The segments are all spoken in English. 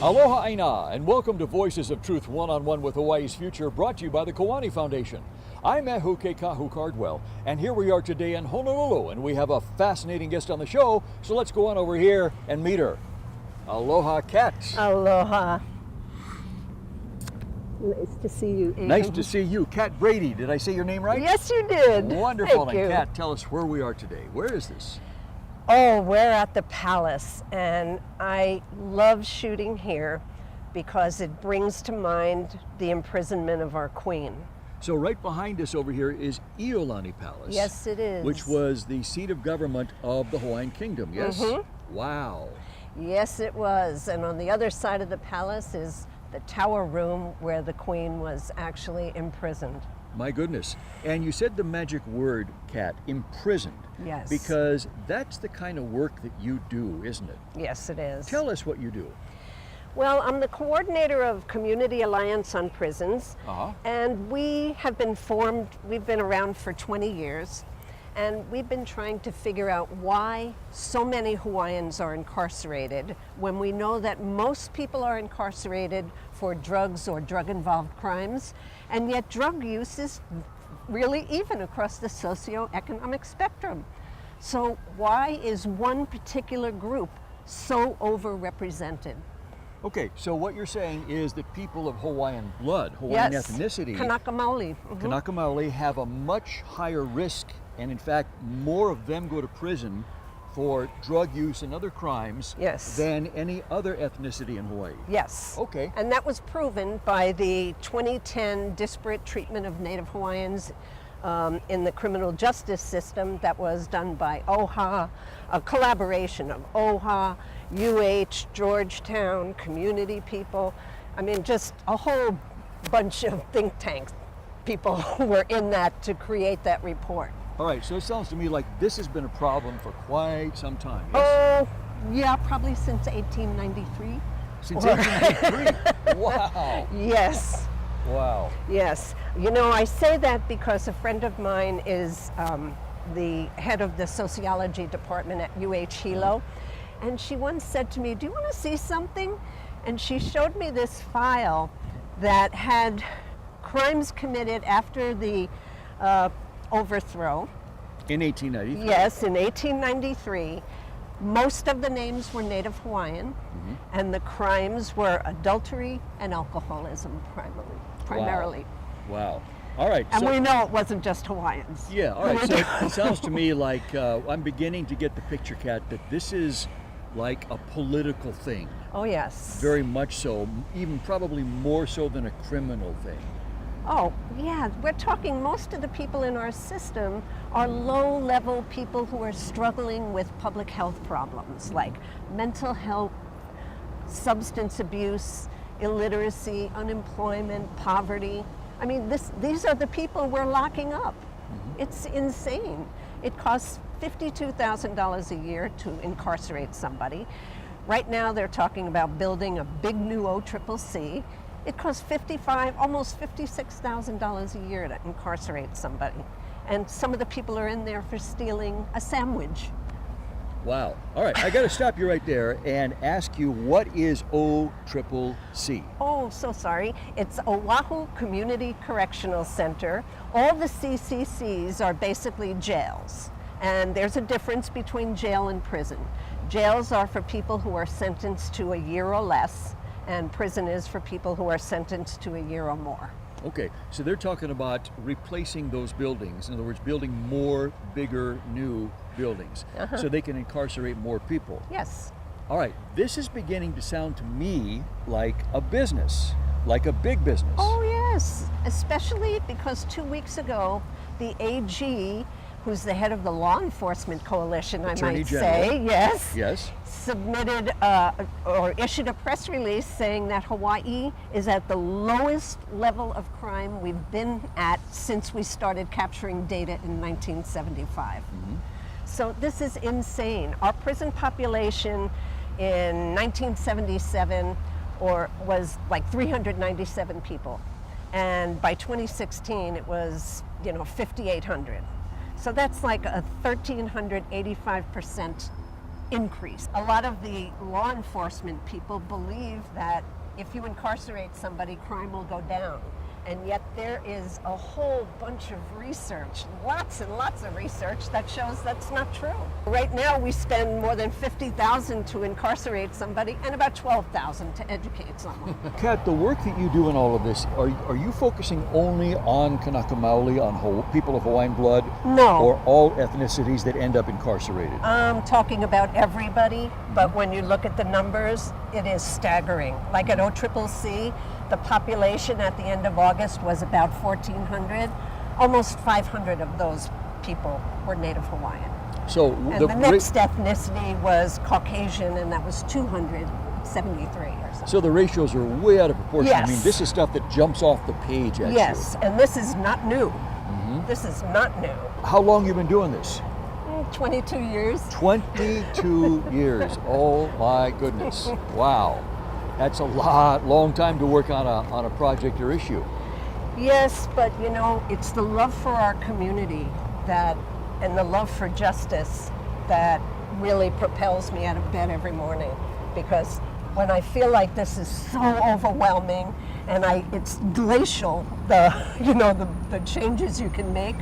Aloha Aina, and welcome to Voices of Truth One-on-One with Hawaii's Future, brought to you by the Kiwani Foundation. I'm Ehu Kekahu Cardwell, and here we are today in Honolulu, and we have a fascinating guest on the show, so let's go on over here and meet her. Aloha, Kat. Aloha. Nice to see you, Amy. Nice to see you. Kat Brady, did I say your name right? Yes, you did. Wonderful. Thank and you. Kat, tell us where we are today. Where is this? Oh, we're at the Palace, and I love shooting here because it brings to mind the imprisonment of our queen. So right behind us over here is Iolani Palace. Yes, it is. Which was the seat of government of the Hawaiian Kingdom, yes? Mm-hmm. Wow. Yes, it was. And on the other side of the palace is the tower room where the queen was actually imprisoned. My goodness. And you said the magic word, Kat, imprisoned. Yes. Because that's the kind of work that you do, isn't it? Yes, it is. Tell us what you do. Well, I'm the coordinator of Community Alliance on Prisons, and we have been formed, we've been around for 20 years, and we've been trying to figure out why so many Hawaiians are incarcerated when we know that most people are incarcerated for drugs or drug-involved crimes, and yet drug use is really even across the socioeconomic spectrum. So why is one particular group so overrepresented? Okay, so what you're saying is that people of Hawaiian blood, Hawaiian ethnicity, Kanaka Maoli. Kanaka Maoli, have a much higher risk, and in fact, more of them go to prison for drug use and other crimes than any other ethnicity in Hawaii. Yes. Okay. And that was proven by the 2010 disparate treatment of Native Hawaiians in the criminal justice system that was done by OHA, a collaboration of OHA, UH, Georgetown, community people. I mean, just a whole bunch of think tanks people were in that to create that report. All right, so it sounds to me like this has been a problem for quite some time. Yes? Oh, yeah, probably since 1893. Since 1893? Wow. Yes. Wow. Yes. You know, I say that because a friend of mine is the head of the sociology department at UH Hilo, and she once said to me, "Do you want to see something?" And she showed me this file that had crimes committed after the overthrow. In 1893? Yes, in 1893. Most of the names were Native Hawaiian, and the crimes were adultery and alcoholism primarily. Wow. All right. And so, we know it wasn't just Hawaiians. Yeah, all right. So it sounds to me like I'm beginning to get the picture, Kat, that this is like a political thing. Oh, yes. Very much so, even probably more so than a criminal thing. Oh, yeah. We're talking most of the people in our system are low-level people who are struggling with public health problems like mental health, substance abuse, illiteracy, unemployment, poverty. I mean, these are the people we're locking up. It's insane. It costs $52,000 a year to incarcerate somebody. Right now they're talking about building a big new OCCC. It costs almost $56,000 a year to incarcerate somebody. And some of the people are in there for stealing a sandwich. Wow. All right, I got to stop you right there and ask you, what is OCCC? Oh, so sorry. It's Oahu Community Correctional Center. All the CCCs are basically jails. And there's a difference between jail and prison. Jails are for people who are sentenced to a year or less, and prison is for people who are sentenced to a year or more. Okay, so they're talking about replacing those buildings. In other words, building more, bigger, new buildings so they can incarcerate more people. Yes. All right, this is beginning to sound to me like a business, like a big business. Oh, yes, especially because 2 weeks ago, the AG, who's the head of the law enforcement coalition, Attorney I might General. say, Yes, submitted or issued a press release saying that Hawaii is at the lowest level of crime we've been at since we started capturing data in 1975. So this is insane. Our prison population in 1977 was like 397 people. And by 2016, it was, 5,800. So that's like a 1,385% increase. A lot of the law enforcement people believe that if you incarcerate somebody, crime will go down. And yet there is a whole bunch of research, lots and lots of research that shows that's not true. Right now we spend more than $50,000 to incarcerate somebody and about $12,000 to educate someone. Kat, the work that you do in all of this, are you focusing only on Kanaka Maoli, on people of Hawaiian blood? No. Or all ethnicities that end up incarcerated? I'm talking about everybody, but when you look at the numbers, it is staggering. Like at OCCC, the population at the end of August was about 1,400. Almost 500 of those people were Native Hawaiian. So And the next ethnicity was Caucasian, and that was 273 or something. So the ratios are way out of proportion. Yes. I mean, this is stuff that jumps off the page at you. Yes, and this is not new. This is not new. How long you been doing this? 22 years. 22 years. Oh my goodness. Wow. That's a long time to work on a project or issue. Yes, but you know, it's the love for our community and the love for justice that really propels me out of bed every morning. Because when I feel like this is so overwhelming and it's glacial, the changes you can make,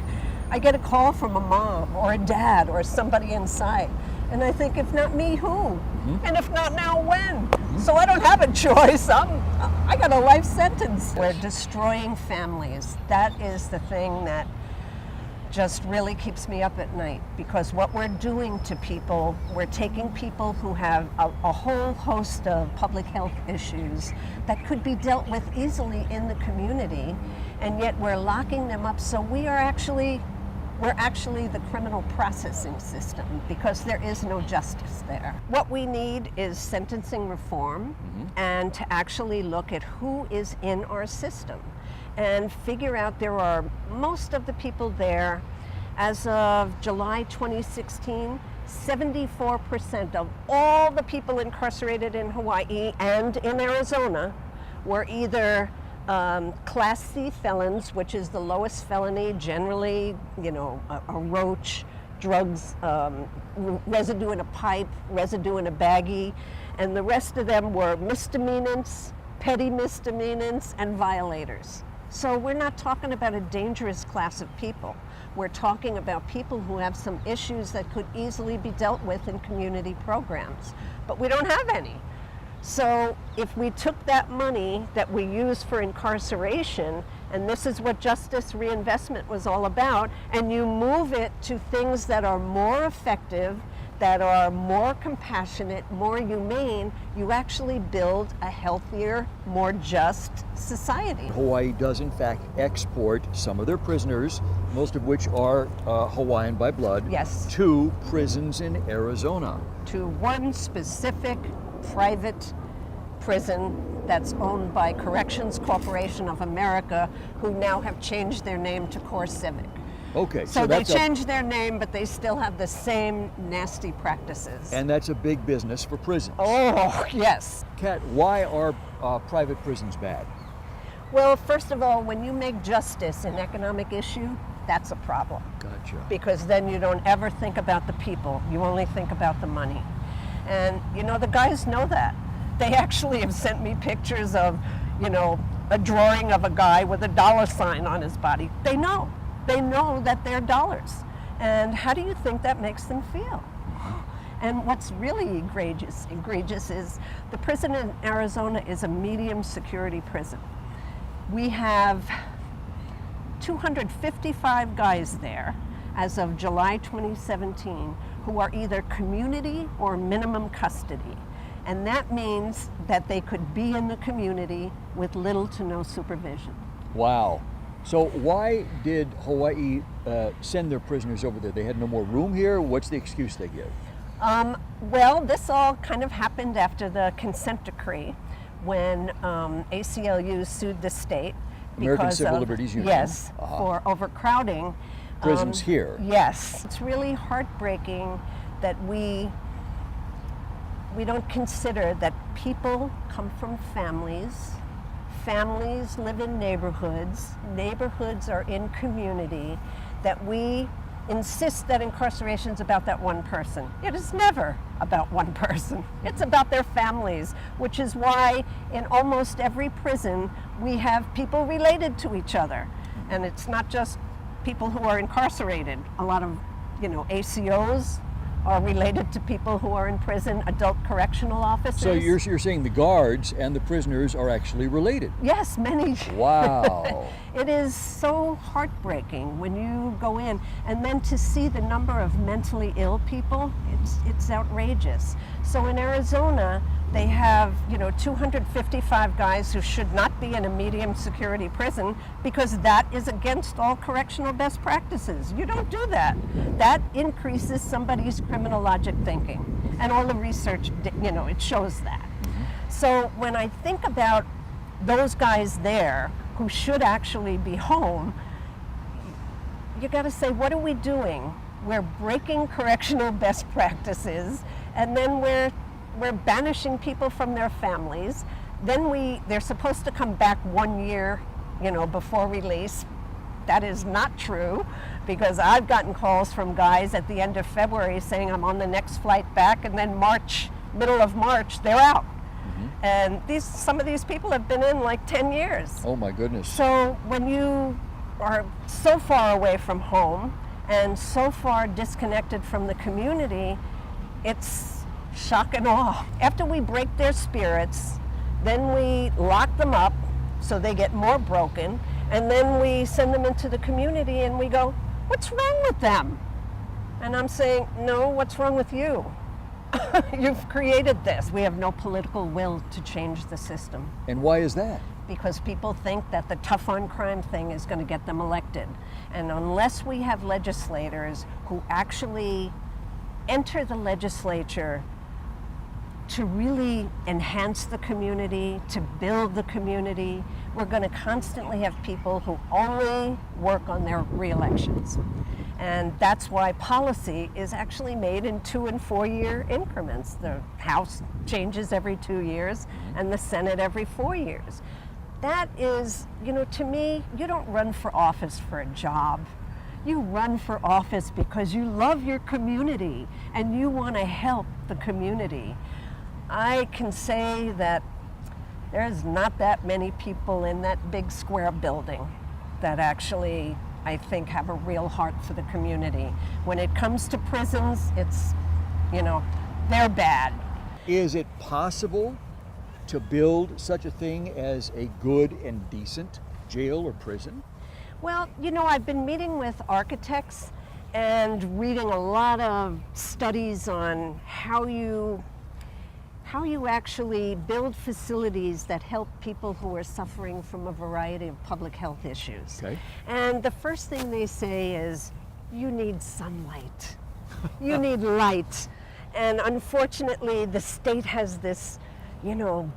I get a call from a mom or a dad or somebody inside. And I think, if not me, who? And if not now, when? So I don't have a choice. I got a life sentence. We're destroying families. That is the thing that just really keeps me up at night, because what we're doing to people, we're taking people who have a whole host of public health issues that could be dealt with easily in the community, and yet we're locking them up. So we're actually the criminal processing system, because there is no justice there. What we need is sentencing reform and to actually look at who is in our system and figure out most of the people there. As of July 2016, 74% of all the people incarcerated in Hawaii and in Arizona were either Class C felons, which is the lowest felony, generally, a roach, drugs, residue in a pipe, residue in a baggie, and the rest of them were misdemeanants, petty misdemeanants, and violators. So we're not talking about a dangerous class of people. We're talking about people who have some issues that could easily be dealt with in community programs, but we don't have any. So if we took that money that we use for incarceration, and this is what justice reinvestment was all about, and you move it to things that are more effective, that are more compassionate, more humane, you actually build a healthier, more just society. Hawaii does in fact export some of their prisoners, most of which are Hawaiian by blood, Yes. to prisons in Arizona. To one specific private prison that's owned by Corrections Corporation of America, who now have changed their name to Core Civic. Okay, So they changed their name, but they still have the same nasty practices. And that's a big business for prisons. Oh, yes. Kat, why are private prisons bad? Well, first of all, when you make justice an economic issue, that's a problem. Gotcha. Because then you don't ever think about the people. You only think about the money. And, the guys know that. They actually have sent me pictures of, a drawing of a guy with a dollar sign on his body. They know. They know that they're dollars. And how do you think that makes them feel? And what's really egregious is the prison in Arizona is a medium security prison. We have 255 guys there as of July 2017 who are either community or minimum custody. And that means that they could be in the community with little to no supervision. Wow. So why did Hawaii send their prisoners over there? They had no more room here? What's the excuse they give? Well, this all kind of happened after the consent decree, when ACLU sued the state American because Civil of, Liberties Union. Yes, for overcrowding. Prisons here. Yes. It's really heartbreaking that we don't consider that people come from families. Families live in neighborhoods. Neighborhoods are in community. That we insists that incarceration is about that one person. It is never about one person. It's about their families, which is why in almost every prison we have people related to each other. And it's not just people who are incarcerated. A lot of, ACOs are related to people who are in prison, adult correctional officers. So you're saying the guards and the prisoners are actually related? Yes, many. Wow. It is so heartbreaking when you go in, and then to see the number of mentally ill people, it's outrageous. So in Arizona, they have, 255 guys who should not be in a medium security prison because that is against all correctional best practices. You don't do that. That increases somebody's criminologic thinking. And all the research, it shows that. So when I think about those guys there who should actually be home, you got to say, what are we doing? We're breaking correctional best practices, and then we're banishing people from their families. Then they're supposed to come back 1 year, before release. That is not true, because I've gotten calls from guys at the end of February saying I'm on the next flight back, and then middle of March, they're out. And some of these people have been in like 10 years. Oh my goodness. So when you are so far away from home and so far disconnected from the community, it's shock and awe. After we break their spirits, then we lock them up so they get more broken, and then we send them into the community and we go, what's wrong with them? And I'm saying, no, what's wrong with you? You've created this. We have no political will to change the system. And why is that? Because people think that the tough on crime thing is going to get them elected. And unless we have legislators who actually enter the legislature to really enhance the community, to build the community, we're going to constantly have people who only work on their re-elections. And that's why policy is actually made in 2 and 4 year increments. The House changes every 2 years and the Senate every 4 years. That is, to me, you don't run for office for a job. You run for office because you love your community and you want to help the community. I can say that there's not that many people in that big square building that actually, I think, have a real heart for the community. When it comes to prisons, it's, they're bad. Is it possible to build such a thing as a good and decent jail or prison? Well, I've been meeting with architects and reading a lot of studies on how you actually build facilities that help people who are suffering from a variety of public health issues. Okay. And the first thing they say is, you need sunlight. You need light. And unfortunately, the state has this,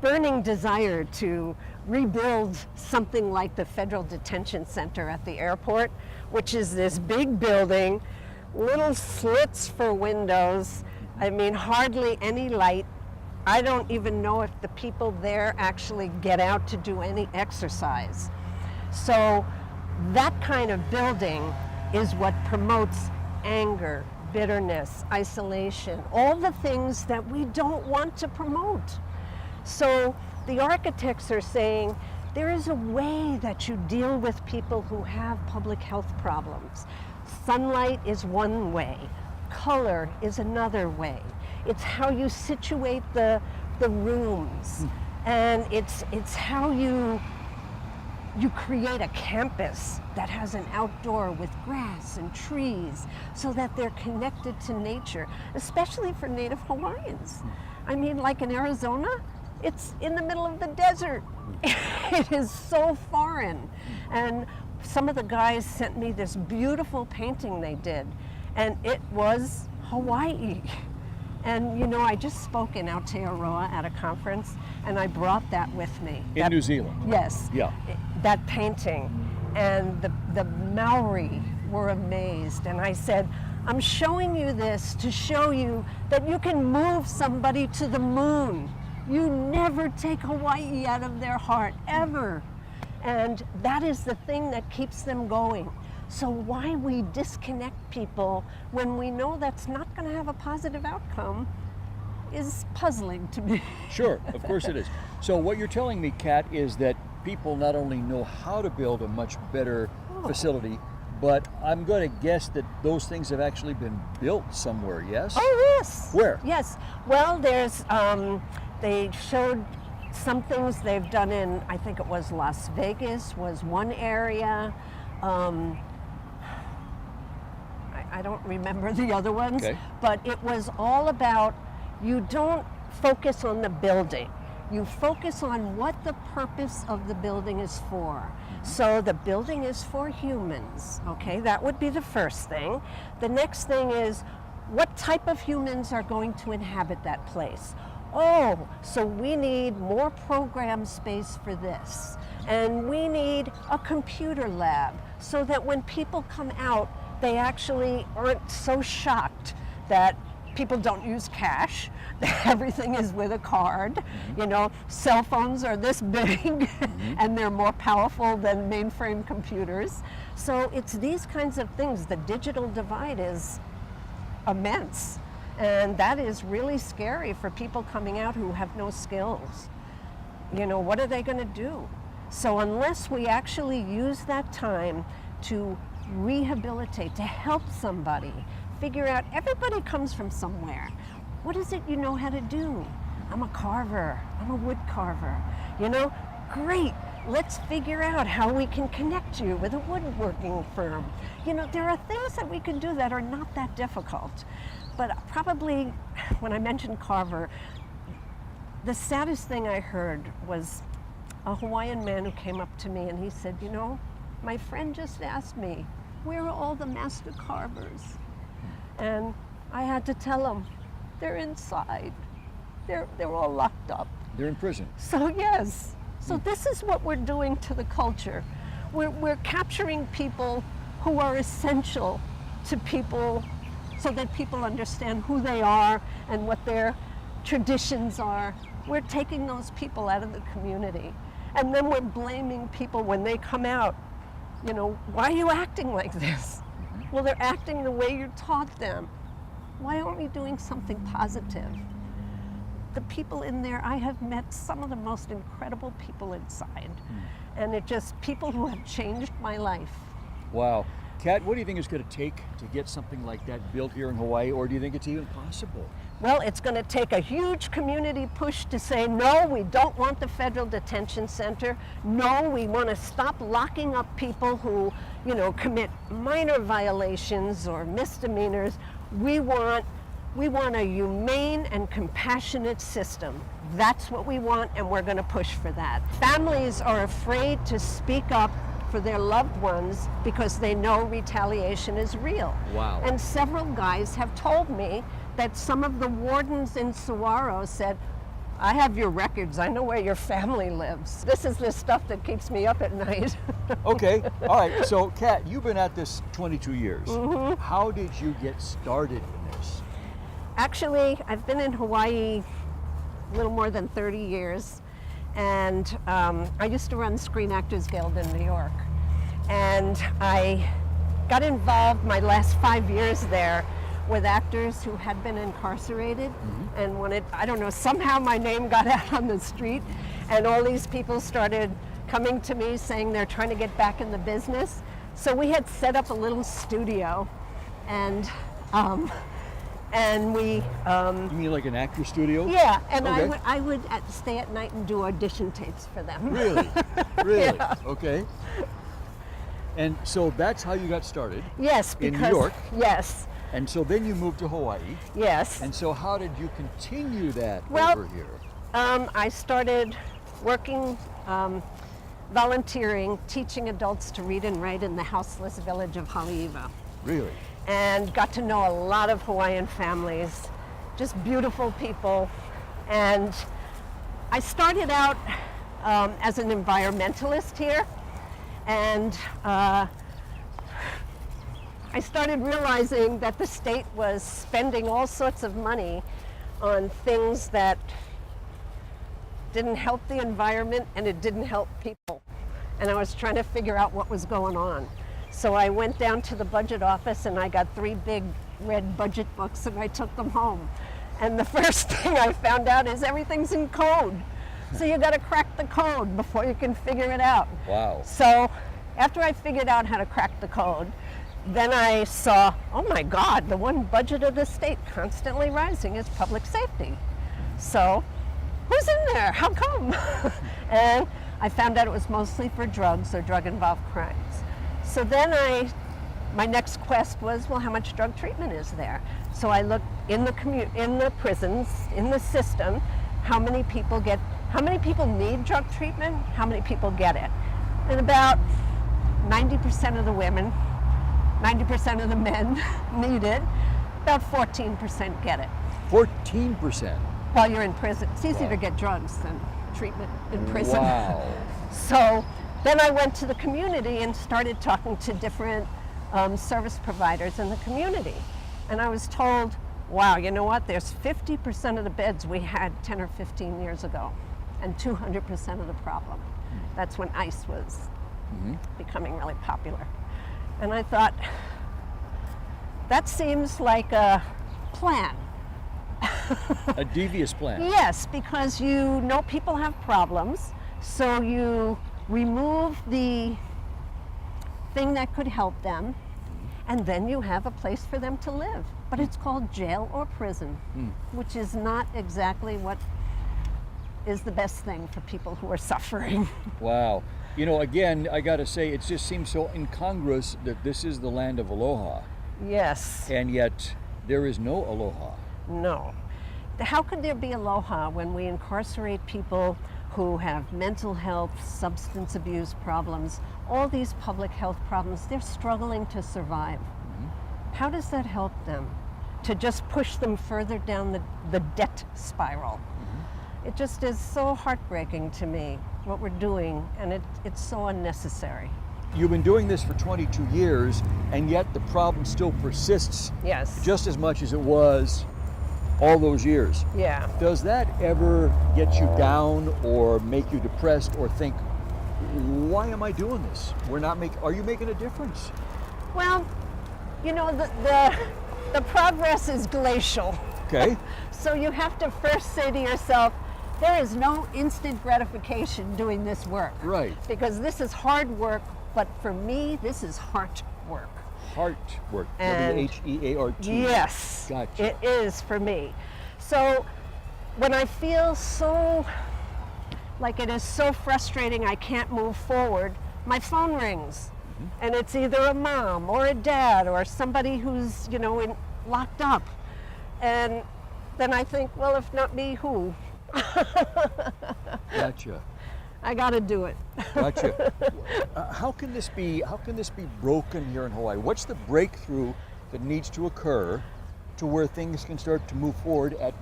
burning desire to rebuild something like the Federal Detention Center at the airport, which is this big building, little slits for windows, hardly any light. I don't even know if the people there actually get out to do any exercise. So that kind of building is what promotes anger, bitterness, isolation, all the things that we don't want to promote. So the architects are saying there is a way that you deal with people who have public health problems. Sunlight is one way. Color is another way. It's how you situate the rooms, and it's how you create a campus that has an outdoor with grass and trees so that they're connected to nature, especially for Native Hawaiians. Like in Arizona, it's in the middle of the desert. It is so foreign. And some of the guys sent me this beautiful painting they did, and it was Hawaii. And I just spoke in Aotearoa at a conference, and I brought that with me. In New Zealand? Yes. Yeah. That painting. And the Maori were amazed. And I said, I'm showing you this to show you that you can move somebody to the moon. You never take Hawaii out of their heart, ever. And that is the thing that keeps them going. So why we disconnect people when we know that's not going to have a positive outcome is puzzling to me. Sure, of course it is. So what you're telling me, Kat, is that people not only know how to build a much better facility, but I'm going to guess that those things have actually been built somewhere, yes? Oh, yes. Where? Yes. Well, there's, they showed some things they've done in, I think it was Las Vegas was one area. I don't remember the other ones, Okay. but it was all about, you don't focus on the building. You focus on what the purpose of the building is for. So the building is for humans, okay? That would be the first thing. The next thing is, what type of humans are going to inhabit that place? Oh, so we need more program space for this. And we need a computer lab so that when people come out, they actually aren't so shocked that people don't use cash. Everything is with a card. You know, cell phones are this big and they're more powerful than mainframe computers. So it's these kinds of things. The digital divide is immense. And that is really scary for people coming out who have no skills. You know, what are they going to do? So unless we actually use that time to rehabilitate, to help somebody, figure out, everybody comes from somewhere. What is it you know how to do? I'm a carver, I'm a wood carver. You know, great, let's figure out how we can connect you with a woodworking firm. You know, there are things that we can do that are not that difficult. But probably, when I mentioned Carver, the saddest thing I heard was a Hawaiian man who came up to me and he said, you know, my friend just asked me, where are all the master carvers? And I had to tell him, they're inside. They're all locked up. They're in prison. So yes, so this is what we're doing to the culture. We're capturing people who are essential to people so that people understand who they are and what their traditions are. We're taking those people out of the community. And then we're blaming people when they come out. You know, why are you acting like this? Well, they're acting the way you taught them. Why aren't we doing something positive? The people in there, I have met some of the most incredible people inside. And it just, people who have changed my life. Wow. Kat, what do you think it's going to take to get something like that built here in Hawaii, or do you think it's even possible? Well, it's going to take a huge community push to say, no, we don't want the federal detention center. No, we want to stop locking up people who, you know, commit minor violations or misdemeanors. We want a humane and compassionate system. That's what we want, and we're going to push for that. Families are afraid to speak up for their loved ones because they know retaliation is real. Wow. And several guys have told me that some of the wardens in Saguaro said, I have your records, I know where your family lives. This is the stuff that keeps me up at night. Okay, all right, so Kat, you've been at this 22 years. How did you get started in this? Actually, I've been in Hawaii a little more than 30 years. And I used to run Screen Actors Guild in New York. And I got involved my last 5 years there with actors who had been incarcerated and wanted, I don't know, somehow my name got out on the street and all these people started coming to me saying they're trying to get back in the business. So we had set up a little studio and we You mean like an actor studio? yeah, and Okay. I would stay at night and do audition tapes for them. Really? Really? Yeah. Okay. And so that's how you got started. Yes, In because New York? yes, And so then you moved to Hawaii. yes. And so how did you continue that Well, over here? I started working, volunteering, teaching adults to read and write in the houseless village of Haleiwa. Really? And got to know a lot of Hawaiian families, just beautiful people. And I started out as an environmentalist here, and I started realizing that the state was spending all sorts of money on things that didn't help the environment and it didn't help people. And I was trying to figure out what was going on. So I went down to the budget office and I got 3 big red budget books and I took them home. And the first thing I found out is everything's in code. So you got to crack the code before you can figure it out. Wow. So after I figured out how to crack the code, then I saw, oh my God, the one budget of the state constantly rising is public safety. So who's in there? How come? And I found out it was mostly for drugs or drug-involved crimes. So then my next quest was, well, how much drug treatment is there? So I looked in the prisons, in the system, how many people need drug treatment, how many people get it. And about 90% of the women, 90% of the men need it, about 14% get it. 14%? While you're in prison. It's easier Wow. to get drugs than treatment in prison. Wow. So then I went to the community and started talking to different service providers in the community. And I was told, wow, you know what? There's 50% of the beds we had 10 or 15 years ago, and 200% of the problem. That's when ICE was becoming really popular. And I thought, that seems like a plan. A devious plan. Yes, because you know people have problems, so you remove the thing that could help them, and then you have a place for them to live. But it's called jail or prison, which is not exactly what is the best thing for people who are suffering. Wow. You know, again, I got to say, it just seems so incongruous that this is the land of Aloha, Yes. and yet there is no Aloha. No. How could there be aloha when we incarcerate people who have mental health, substance abuse problems, all these public health problems? They're struggling to survive. How does that help them? To just push them further down the debt spiral. It just is so heartbreaking to me, what we're doing, and it's so unnecessary. You've been doing this for 22 years, and yet the problem still persists Yes. just as much as it was all those years. Yeah. Does that ever get you down or make you depressed or think, why am I doing this? Are you making a difference? Well, you know, the progress is glacial. Okay. So you have to first say to yourself, there is no instant gratification doing this work. Right. Because this is hard work, but for me, this is heart work. Heart work. And W-H-E-A-R-T. Yes, Gotcha. it is for me. So when I feel so, like it is so frustrating I can't move forward, my phone rings. And it's either a mom or a dad or somebody who's, you know, locked up. And then I think, well, if not me, who? Gotcha. I got to do it. Gotcha. How can this be broken here in Hawaii? What's the breakthrough that needs to occur to where things can start to move forward at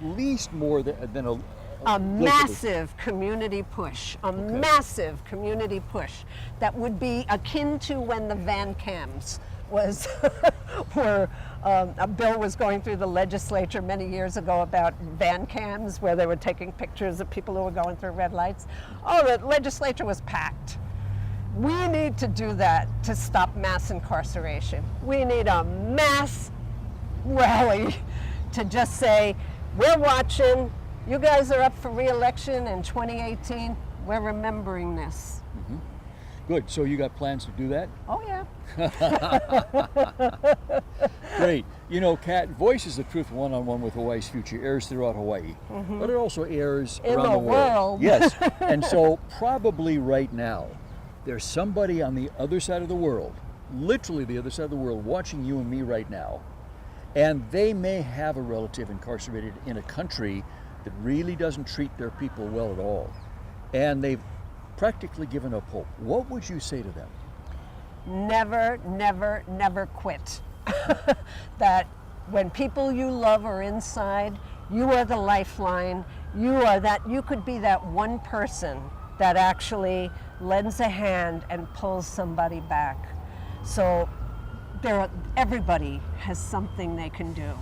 least more than A massive community push, massive community push that would be akin to when the van cams was, a bill was going through the legislature many years ago about van cams where they were taking pictures of people who were going through red lights. Oh, the legislature was packed. We need to do that to stop mass incarceration. We need a mass rally to just say, we're watching, you guys are up for re-election in 2018, we're remembering this. Good, so you got plans to do that? Oh yeah. Great. You know, Kat, Voices of Truth One-on-One with Hawaii's Future airs throughout Hawaii, but it also airs In around the the world. world. Yes, and so probably right now, there's somebody on the other side of the world, literally the other side of the world, watching you and me right now, and they may have a relative incarcerated in a country that really doesn't treat their people well at all, and they've practically given up hope. What would you say to them? Never, never, never quit. That when people you love are inside, you are the lifeline. You could be that one person that actually lends a hand and pulls somebody back. So everybody has something they can do.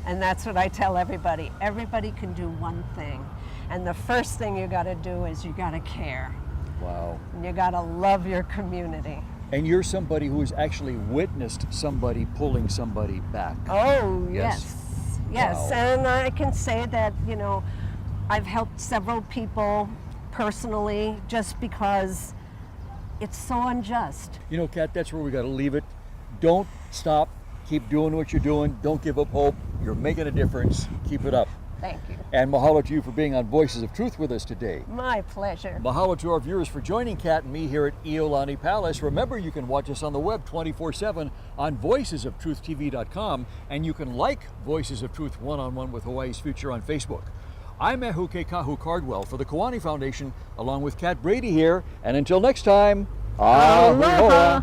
And that's what I tell everybody. Everybody can do one thing. And the first thing you gotta do is you gotta care. Wow. And you gotta love your community. And you're somebody who has actually witnessed somebody pulling somebody back. Oh, Yes. yes. Wow. And I can say that, I've helped several people personally just because it's so unjust. You know, Kat, that's where we got to leave it. Don't stop. Keep doing what you're doing. Don't give up hope. You're making a difference. Keep it up. Thank you. And mahalo to you for being on Voices of Truth with us today. My pleasure. Mahalo to our viewers for joining Kat and me here at Iolani Palace. Remember, you can watch us on the web 24/7 on voicesoftruth.tv.com, and you can like Voices of Truth One-on-One with Hawaii's Future on Facebook. I'm Ehuke Kahu Cardwell for the Kiwani Foundation, along with Kat Brady here. And until next time, Aloha.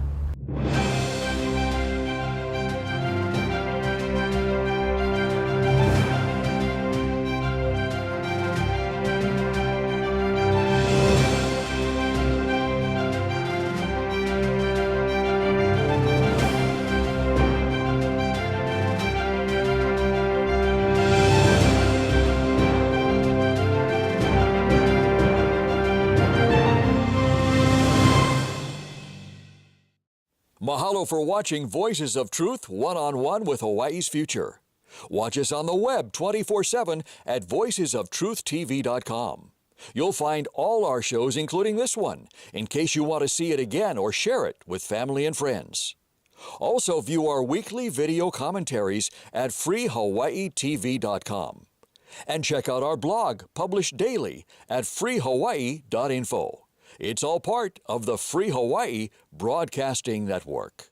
Mahalo for watching Voices of Truth One-on-One with Hawaii's Future. Watch us on the web 24/7 at voicesoftruth.tv.com. You'll find all our shows, including this one, in case you want to see it again or share it with family and friends. Also view our weekly video commentaries at freehawaiitv.com. And check out our blog, published daily, at freehawaii.info. It's all part of the Free Hawaii Broadcasting Network.